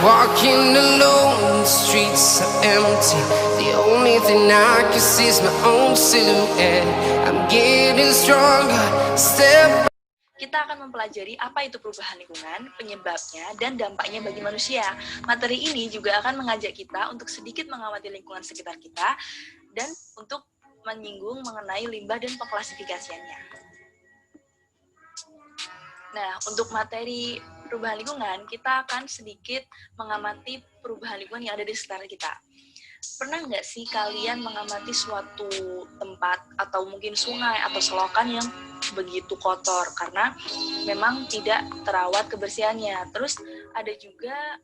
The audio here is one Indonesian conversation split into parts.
Walking alone, the streets are empty. The only thing I can see is my own silhouette. I'm getting stronger, step. Kita akan mempelajari apa itu perubahan lingkungan, penyebabnya, dan dampaknya bagi manusia. Materi ini juga akan mengajak kita untuk sedikit mengamati lingkungan sekitar kita dan untuk menyinggung mengenai limbah dan pengklasifikasiannya. Nah, untuk materi perubahan lingkungan, kita akan sedikit mengamati perubahan lingkungan yang ada di sekitar kita. Pernah nggak sih kalian mengamati suatu tempat atau mungkin sungai atau selokan yang begitu kotor karena memang tidak terawat kebersihannya? Terus ada juga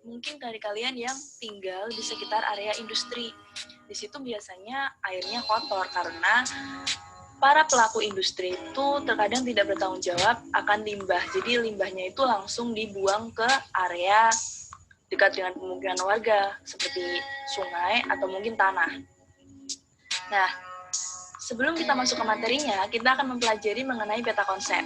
mungkin dari kalian yang tinggal di sekitar area industri. Di situ biasanya airnya kotor karena para pelaku industri itu terkadang tidak bertanggung jawab akan limbah. Jadi limbahnya itu langsung dibuang ke area dekat dengan pemukiman warga seperti sungai atau mungkin tanah. Nah, sebelum kita masuk ke materinya, kita akan mempelajari mengenai peta konsep.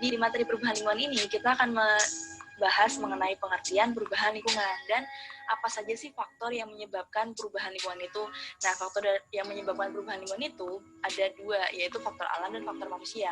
Di materi perubahan lingkungan ini, kita akan membahas mengenai pengertian perubahan lingkungan dan apa saja sih faktor yang menyebabkan perubahan lingkungan itu. Nah, faktor yang menyebabkan perubahan lingkungan itu ada dua, yaitu faktor alam dan faktor manusia.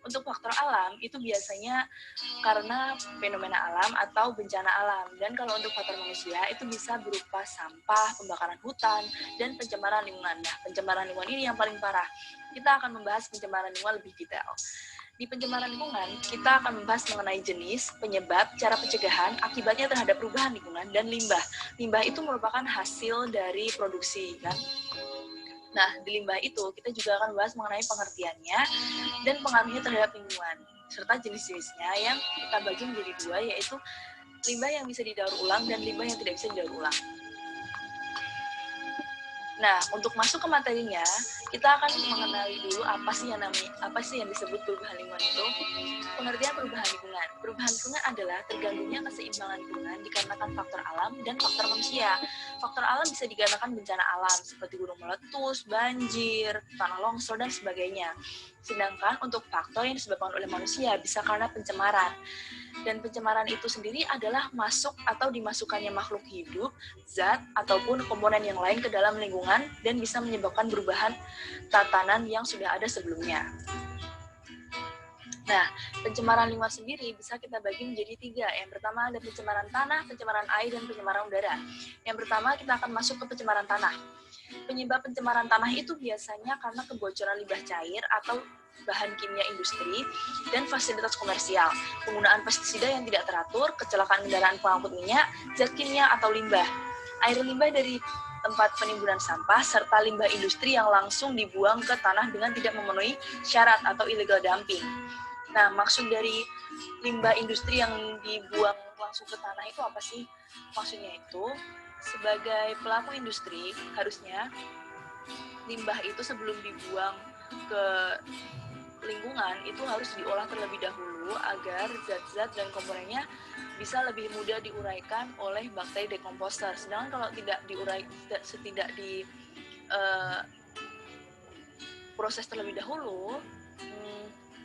Untuk faktor alam, itu biasanya karena fenomena alam atau bencana alam. Dan kalau untuk faktor manusia, itu bisa berupa sampah, pembakaran hutan, dan pencemaran lingkungan. Nah, pencemaran lingkungan ini yang paling parah. Kita akan membahas pencemaran lingkungan lebih detail. Di pencemaran lingkungan, kita akan membahas mengenai jenis, penyebab, cara pencegahan, akibatnya terhadap perubahan lingkungan, dan limbah. Limbah itu merupakan hasil dari produksi, kan? Nah, di limbah itu, kita juga akan membahas mengenai pengertiannya dan pengaruhnya terhadap lingkungan, serta jenis-jenisnya yang kita bagi menjadi dua, yaitu limbah yang bisa didaur ulang dan limbah yang tidak bisa didaur ulang. Nah, untuk masuk ke materinya, kita akan mengenali dulu apa sih yang disebut perubahan lingkungan itu. Pengertian perubahan lingkungan. Perubahan lingkungan adalah terganggunya keseimbangan lingkungan dikarenakan faktor alam dan faktor manusia. Faktor alam bisa dikarenakan bencana alam seperti gunung meletus, banjir, tanah longsor, dan sebagainya. Sedangkan untuk faktor yang disebabkan oleh manusia bisa karena pencemaran. Dan pencemaran itu sendiri adalah masuk atau dimasukkannya makhluk hidup, zat, ataupun komponen yang lain ke dalam lingkungan dan bisa menyebabkan perubahan tatanan yang sudah ada sebelumnya. Nah, pencemaran lingkungan sendiri bisa kita bagi menjadi tiga. Yang pertama ada pencemaran tanah, pencemaran air, dan pencemaran udara. Yang pertama kita akan masuk ke pencemaran tanah. Penyebab pencemaran tanah itu biasanya karena kebocoran limbah cair atau bahan kimia industri dan fasilitas komersial, penggunaan pestisida yang tidak teratur, kecelakaan kendaraan pengangkut minyak, zat kimia atau limbah, air limbah dari tempat penimbunan sampah, serta limbah industri yang langsung dibuang ke tanah dengan tidak memenuhi syarat atau illegal dumping. Nah, maksud dari limbah industri yang dibuang langsung ke tanah itu apa sih? Maksudnya itu, sebagai pelaku industri, harusnya limbah itu sebelum dibuang ke lingkungan itu harus diolah terlebih dahulu agar zat-zat dan komponennya bisa lebih mudah diuraikan oleh bakteri dekomposer. Sedangkan kalau tidak proses terlebih dahulu,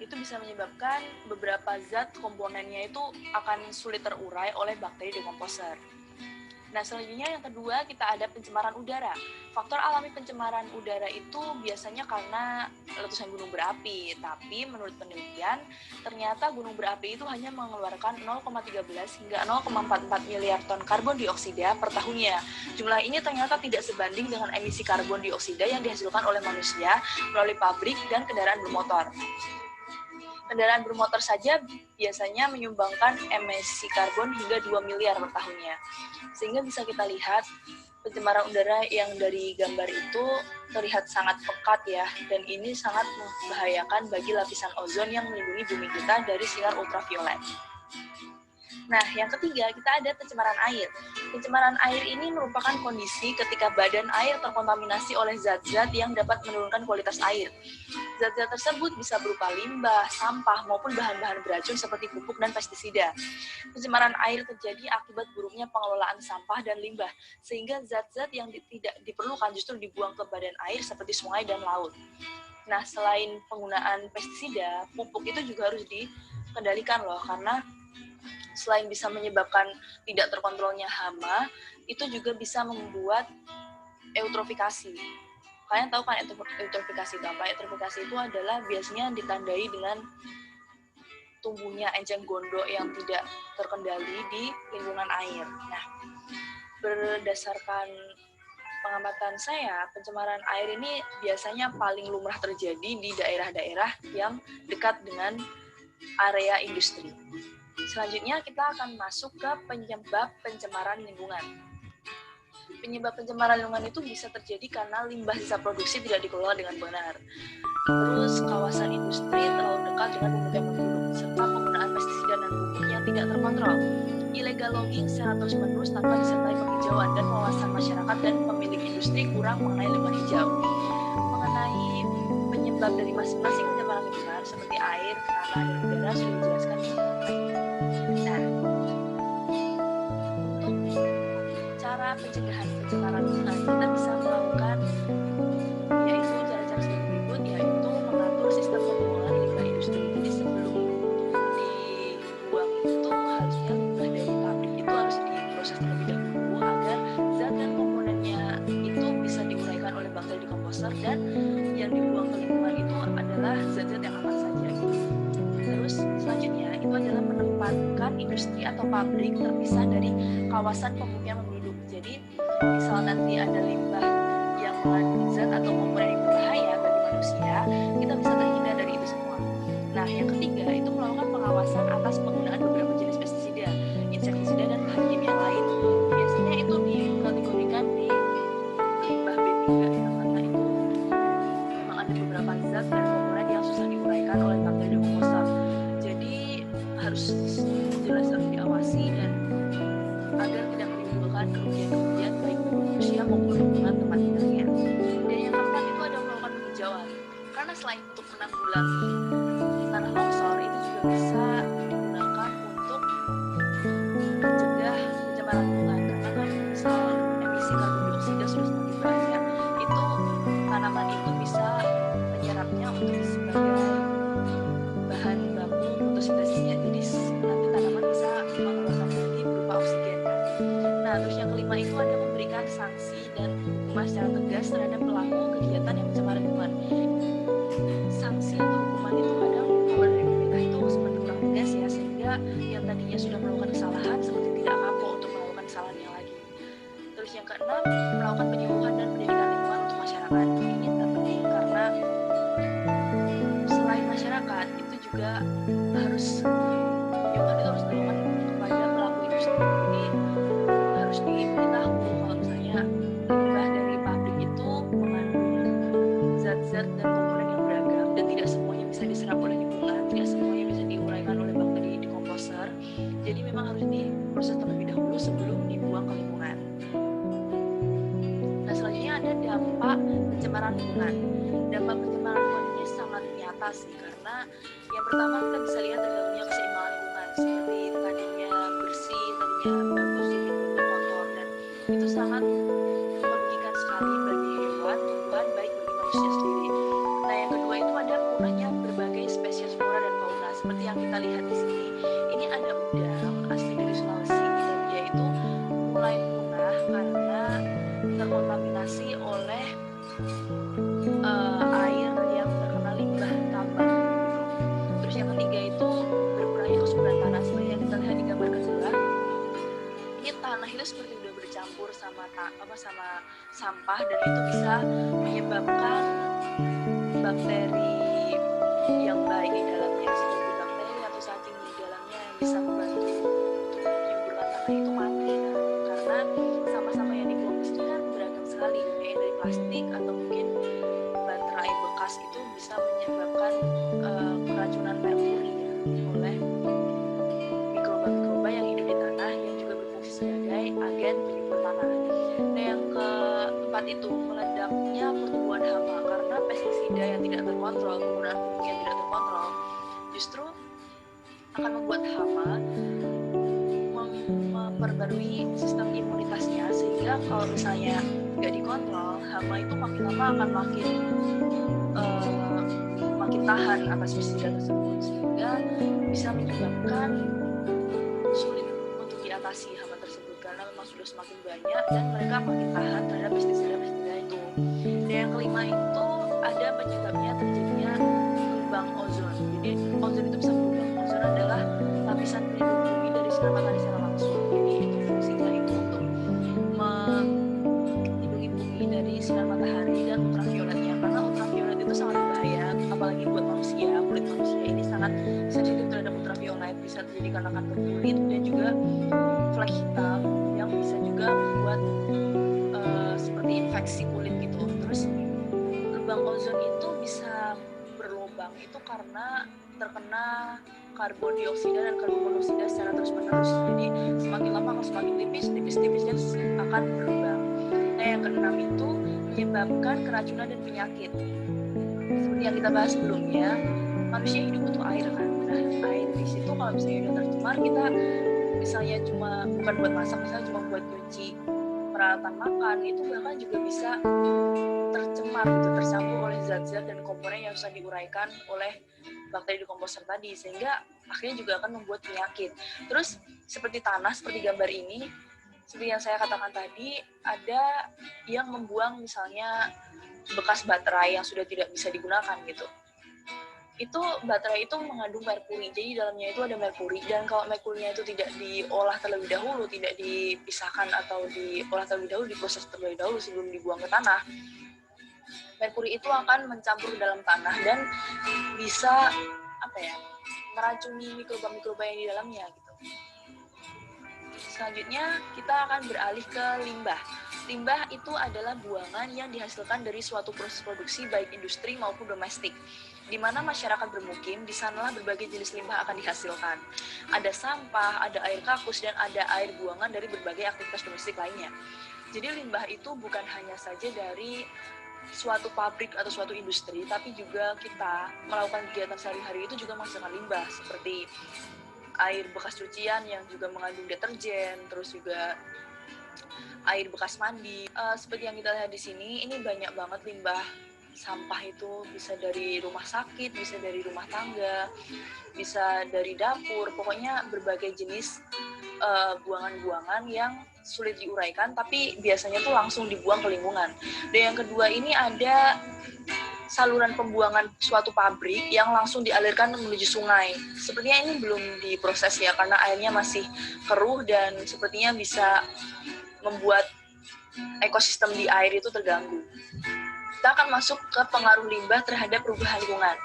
itu bisa menyebabkan beberapa zat komponennya itu akan sulit terurai oleh bakteri dekomposer. Nah, selanjutnya yang kedua kita ada pencemaran udara. Faktor alami pencemaran udara itu biasanya karena letusan gunung berapi, tapi menurut penelitian ternyata gunung berapi itu hanya mengeluarkan 0,13 hingga 0,44 miliar ton karbon dioksida per tahunnya. Jumlah ini ternyata tidak sebanding dengan emisi karbon dioksida yang dihasilkan oleh manusia melalui pabrik dan kendaraan bermotor. Kendaraan bermotor saja biasanya menyumbangkan emisi karbon hingga 2 miliar per tahunnya. Sehingga bisa kita lihat pencemaran udara yang dari gambar itu terlihat sangat pekat ya, dan ini sangat membahayakan bagi lapisan ozon yang melindungi bumi kita dari sinar ultraviolet. Nah, yang ketiga kita ada pencemaran air. Pencemaran air ini merupakan kondisi ketika badan air terkontaminasi oleh zat-zat yang dapat menurunkan kualitas air. Zat-zat tersebut bisa berupa limbah, sampah, maupun bahan-bahan beracun seperti pupuk dan pestisida. Pencemaran air terjadi akibat buruknya pengelolaan sampah dan limbah, sehingga zat-zat yang tidak diperlukan justru dibuang ke badan air seperti sungai dan laut. Nah, selain penggunaan pestisida, pupuk itu juga harus dikendalikan loh, karena selain bisa menyebabkan tidak terkontrolnya hama, itu juga bisa membuat eutrofikasi. Kalian tahu kan eutrofikasi itu apa? Eutrofikasi itu adalah biasanya ditandai dengan tumbuhnya enceng gondok yang tidak terkendali di lingkungan air. Nah, berdasarkan pengamatan saya, pencemaran air ini biasanya paling lumrah terjadi di daerah-daerah yang dekat dengan area industri. Selanjutnya kita akan masuk ke penyebab pencemaran lingkungan. Penyebab pencemaran lingkungan itu bisa terjadi karena limbah sisa produksi tidak dikelola dengan benar. Terus kawasan industri terlalu dekat dengan pemukiman penduduk, serta penggunaan pestisida dan pupuk yang tidak terkontrol. Illegal logging secara terus-menerus tanpa disertai penghijauan dan wawasan masyarakat dan pemilik industri kurang mengenai lingkungan hijau. Mengenai penyebab dari masing-masing pencemaran lingkungan seperti air, tanah, dan udara sudah dijelaskan. Nah, untuk cara pencegahan pencemaran lingkungan kita bisa melakukan yaitu cara-cara sebagai berikut, yaitu mengatur sistem pembuangan limbah industri. Jadi sebelum dibuang itu harusnya limbah dari pabrik itu harus diproses terlebih dahulu agar zat dan komponennya itu bisa diuraikan oleh bakteri di komposter, dan yang dibuang ke lingkungan itu adalah zat-zat yang aman saja. Terus selanjutnya itu adalah menempatkan industri atau pabrik terpisah dari kawasan pemukiman penduduk. Jadi misal nanti ada limbah yang mengandung zat atau komponen yang berbahaya bagi manusia, kita bisa terhindar dari itu semua. Nah, yang ketiga itu melakukan pengawasan atas penggunaan beberapa jenis pestisida, insektisida, dan bahan kimia lain. Biasanya itu dikategorikan di limbah B3 ya, karena itu memang ada beberapa zat dan komponen yang susah diuraikan oleh bakteri di komposter. Jadi harus jelas harus diawasi dan agar tidak menimbulkan kerugian baik manusia maupun lingkungan tempat tinggalnya. Dan yang keempat itu ada melakukan penghijauan. Karena selain untuk menanggulangi tanah longsor, itu juga bisa digunakan untuk mencegah pencemaran lingkungan. Karena kan misal emisi karbon dioksida sudah semakin banyak, itu tanaman itu bisa menyerapnya untuk sebagai bahan baku fotosintesisnya. Jadi nanti tanaman bisa mengeluarkan lagi berupa oksigen. Nah, terus yang kelima itu ada memberikan sanksi dan hukuman secara tegas terhadap pelaku kegiatan yang mencemari lingkungan. Sanksi atau hukuman itu kadang kalau dari pemerintah itu seperti kurang tegas ya, sehingga yang tadinya sudah melakukan kesalahan seperti tidak kapok untuk melakukan kesalahan yang lagi. Terus yang keenam, melakukan penyuluhan dan pendidikan lingkungan untuk masyarakat. Ini terpenting karena selain masyarakat itu juga harus penyuluhan itu harus dilakukan kepada pelaku industri. Jadi harus diberitahu kalau misalnya limbah dari pabrik itu mengandung zat-zat dan komponen yang beragam dan tidak semuanya bisa diserap oleh lingkungan, tidak semuanya bisa diuraikan oleh bakteri di komposter. Jadi memang harus diproses terlebih dahulu sebelum dibuang ke lingkungan. Nah, selanjutnya ada dampak pencemaran lingkungan. Dampak pencemaran lingkungan ini sangat nyata sih, karena yang pertama kita bisa lihat terganggunya keseimbangan lingkungan, seperti tadinya bersih, tadinya bagus, jadi kotor, dan itu sangat merugikan sekali bagi hewan, tumbuhan, baik bagi manusia sendiri. Nah, yang kedua itu ada punahnya berbagai spesies flora dan fauna, seperti yang kita lihat di sini. Ini ada udang asli dari Sulawesi, dan dia itu mulai punah karena terkontaminasi oleh air yang terkena limbah tambang gitu. Terus yang ketiga itu berkurangnya kesuburan tanah, seperti yang kita lihat di gambar kedua. Ini tanah itu seperti udah bercampur sama sampah, dan itu bisa menyebabkan bakteri yang baik di dalamnya, seperti bakteri atau cacing di dalamnya yang bisa membantu untuk menyuburkan tanah itu mati. Nah, karena sampah-sampah yang dibuang di sini kan beragam sekali, kayak dari plastik atau mungkin baterai bekas, itu bisa menyebabkan keracunan merkuri ya oleh mikroba-mikroba yang hidup di tanah yang juga berfungsi sebagai agen penyubur tanah. Nah, yang keempat itu meledaknya pertumbuhan hama, karena pestisida yang tidak terkontrol, penggunaan pupuk yang tidak terkontrol justru akan membuat hama memperbarui sistem imunitasnya, sehingga kalau misalnya nggak dikontrol, hama itu makin lama akan makin tahan atas pestisida tersebut, sehingga bisa menyebabkan mengatasi hama tersebut karena memang sudah semakin banyak dan mereka makin tahan terhadap pestisida itu. Dan yang kelima itu ada penyebabnya terjadinya lubang ozon. Jadi ozon itu bisa berubah. Ozon adalah lapisan pelindung bumi dari sinar matahari secara langsung. Jadi itu fungsinya itu untuk melindungi bumi dari sinar matahari dan ultravioletnya, karena ultraviolet itu sangat berbahaya, apalagi buat manusia. Kulit manusia ini sangat sensitif terhadap ultraviolet, bisa terjadi karena kanker kulit dan juga flek hitam yang bisa juga membuat seperti infeksi kulit gitu. Terus lubang ozon itu bisa berlubang itu karena terkena karbon dioksida dan karbon monoksida secara terus-menerus. Jadi semakin lama akan semakin tipis dan akan berlubang. Nah, yang keenam itu menyebabkan keracunan dan penyakit. Seperti yang kita bahas sebelumnya, manusia hidup butuh air kan. Nah, air di situ kalau misalnya udah tercemar, kita misalnya cuma bukan buat masak, misalnya cuma buat cuci peralatan makan, itu bahkan juga bisa tercemar gitu, tercampur oleh zat-zat dan komponen yang susah diuraikan oleh bakteri dekomposer tadi, sehingga akhirnya juga akan membuat penyakit. Terus seperti tanah, seperti gambar ini, seperti yang saya katakan tadi, ada yang membuang misalnya bekas baterai yang sudah tidak bisa digunakan gitu. Itu baterai itu mengandung merkuri, jadi dalamnya itu ada merkuri, dan kalau merkurinya itu tidak diolah terlebih dahulu, tidak dipisahkan atau diolah terlebih dahulu, diproses terlebih dahulu sebelum dibuang ke tanah, merkuri itu akan mencampur ke dalam tanah dan bisa meracuni mikroba-mikroba yang di dalamnya gitu. Selanjutnya kita akan beralih ke limbah. Limbah itu adalah buangan yang dihasilkan dari suatu proses produksi baik industri maupun domestik. Di mana masyarakat bermukim, di sanalah berbagai jenis limbah akan dihasilkan. Ada sampah, ada air kakus, dan ada air buangan dari berbagai aktivitas domestik lainnya. Jadi limbah itu bukan hanya saja dari suatu pabrik atau suatu industri, tapi juga kita melakukan kegiatan sehari-hari itu juga menghasilkan limbah, seperti air bekas cucian yang juga mengandung deterjen, terus juga air bekas mandi. Seperti yang kita lihat di sini, ini banyak banget limbah sampah itu, bisa dari rumah sakit, bisa dari rumah tangga, bisa dari dapur, pokoknya berbagai jenis buangan-buangan yang sulit diuraikan, tapi biasanya tuh langsung dibuang ke lingkungan. Dan yang kedua ini ada saluran pembuangan suatu pabrik yang langsung dialirkan menuju sungai. Sepertinya ini belum diproses ya, karena airnya masih keruh dan sepertinya bisa membuat ekosistem di air itu terganggu. Kita akan masuk ke pengaruh limbah terhadap perubahan lingkungan.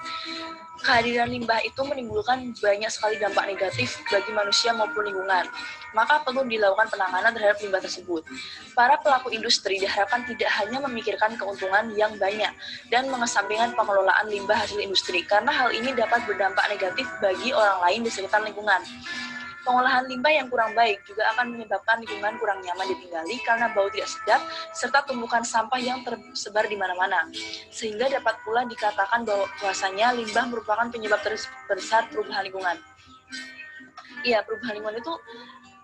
Kehadiran limbah itu menimbulkan banyak sekali dampak negatif bagi manusia maupun lingkungan. Maka perlu dilakukan penanganan terhadap limbah tersebut. Para pelaku industri diharapkan tidak hanya memikirkan keuntungan yang banyak dan mengesampingkan pengelolaan limbah hasil industri, karena hal ini dapat berdampak negatif bagi orang lain di sekitar lingkungan. Pengolahan limbah yang kurang baik juga akan menyebabkan lingkungan kurang nyaman ditinggali karena bau tidak sedap, serta tumpukan sampah yang tersebar di mana-mana. Sehingga dapat pula dikatakan bahwasanya limbah merupakan penyebab terbesar perubahan lingkungan. Iya, perubahan lingkungan itu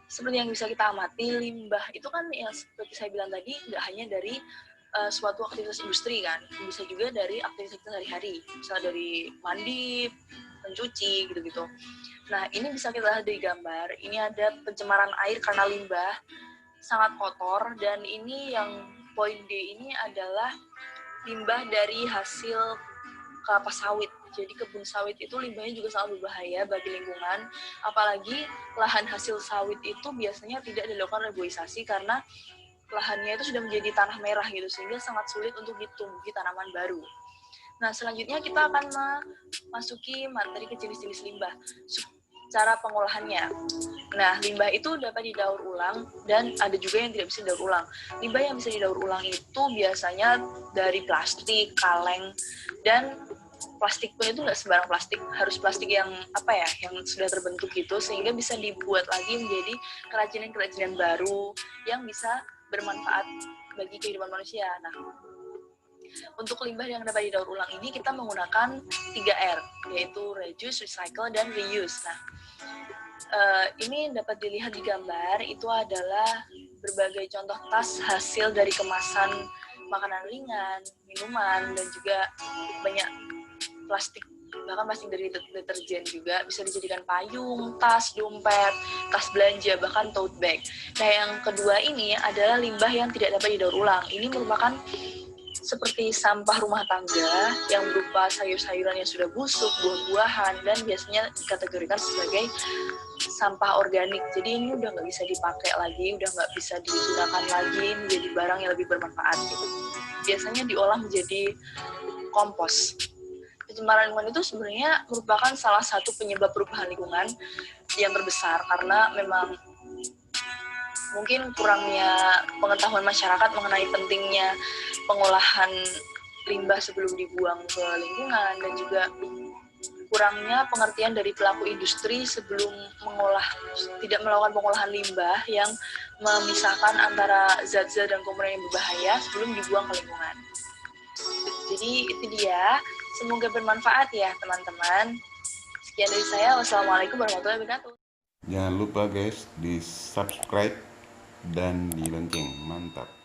seperti yang bisa kita amati, limbah itu kan yang seperti saya bilang tadi, nggak hanya dari suatu aktivitas industri kan, bisa juga dari aktivitas sehari-hari, misalnya dari mandi, mencuci, gitu-gitu. Nah, ini bisa kita lihat dari gambar. Ini ada pencemaran air karena limbah, sangat kotor, dan ini yang poin D ini adalah limbah dari hasil kelapa sawit. Jadi kebun sawit itu limbahnya juga sangat berbahaya bagi lingkungan, apalagi lahan hasil sawit itu biasanya tidak dilakukan reboisasi karena lahannya itu sudah menjadi tanah merah gitu, sehingga sangat sulit untuk ditumbuhi tanaman baru. Nah, selanjutnya kita akan memasuki materi ke jenis-jenis limbah. Cara pengolahannya. Nah, limbah itu dapat didaur ulang dan ada juga yang tidak bisa didaur ulang. Limbah yang bisa didaur ulang itu biasanya dari plastik, kaleng, dan plastik pun itu nggak sembarang plastik, harus plastik yang yang sudah terbentuk gitu, sehingga bisa dibuat lagi menjadi kerajinan-kerajinan baru yang bisa bermanfaat bagi kehidupan manusia. Nah, untuk limbah yang dapat didaur ulang ini kita menggunakan 3R, yaitu reduce, recycle, dan reuse. Nah, ini dapat dilihat di gambar, itu adalah berbagai contoh tas hasil dari kemasan makanan ringan, minuman, dan juga banyak plastik bahkan plastik dari deterjen juga bisa dijadikan payung, tas, dompet, tas belanja, bahkan tote bag. Nah, yang kedua ini adalah limbah yang tidak dapat didaur ulang. Ini merupakan seperti sampah rumah tangga yang berupa sayur-sayuran yang sudah busuk, buah-buahan, dan biasanya dikategorikan sebagai sampah organik. Jadi ini udah nggak bisa dipakai lagi, udah nggak bisa digunakan lagi menjadi barang yang lebih bermanfaat gitu. Biasanya diolah menjadi kompos. Pencemaran lingkungan itu sebenarnya merupakan salah satu penyebab perubahan lingkungan yang terbesar karena memang mungkin kurangnya pengetahuan masyarakat mengenai pentingnya pengolahan limbah sebelum dibuang ke lingkungan, dan juga kurangnya pengertian dari pelaku industri sebelum tidak melakukan pengolahan limbah yang memisahkan antara zat-zat dan komponen yang berbahaya sebelum dibuang ke lingkungan. Jadi itu dia, semoga bermanfaat ya teman-teman. Sekian dari saya, wassalamualaikum warahmatullahi wabarakatuh. Jangan lupa guys di subscribe dan di lonceng, mantap.